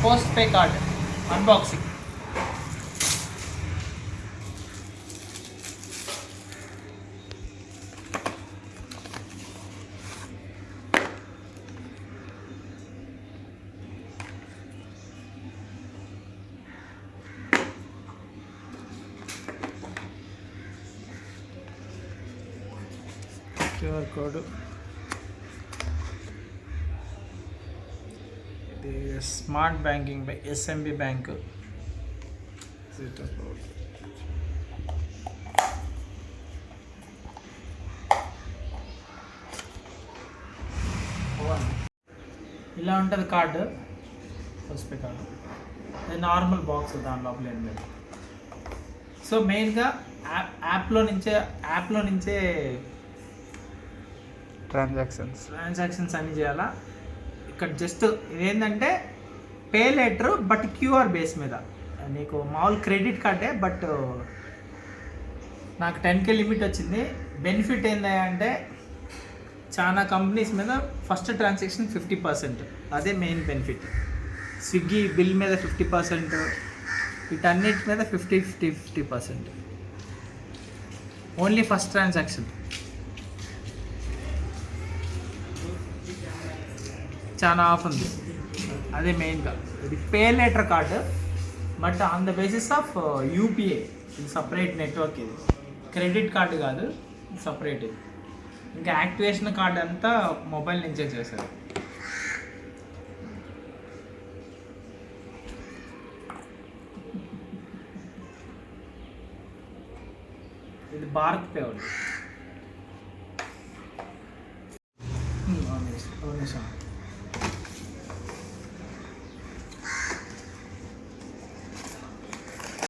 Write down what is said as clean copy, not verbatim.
PostPe card unboxing. QR code. The smart banking by SMB Bank. ఇలా ఉంటుంది card. First card అది normal box, దాని లోపల ఏం లేదు. సో మెయిన్గా యాప్లో నుంచే ట్రాన్సాక్షన్స్ అన్నీ చేయాలా. ఇక్కడ జస్ట్ ఇదేంటంటే pay letter but QR base మీద. నీకు మామూలు క్రెడిట్ కార్డే, బట్ నాకు 10K లిమిట్ వచ్చింది. బెనిఫిట్ ఏంటంటే చాలా కంపెనీస్ మీద ఫస్ట్ ట్రాన్సాక్షన్ 50%, అదే మెయిన్ బెనిఫిట్. స్విగ్గీ బిల్ మీద 50%, వీటన్నిటి మీద 50% ఓన్లీ ఫస్ట్ ట్రాన్సాక్షన్. చాలా ఆఫ్ ఉంది, అదే మెయిన్గా. ఇది pay letter card, but on the basis of UPI. ఇది సపరేట్ నెట్వర్క్, ఇది క్రెడిట్ కార్డు కాదు, సపరేట్. ఇది ఇంకా యాక్టివేషన్ కార్డు అంతా మొబైల్ నుంచే చేశారు. ఇది భారత్ పే.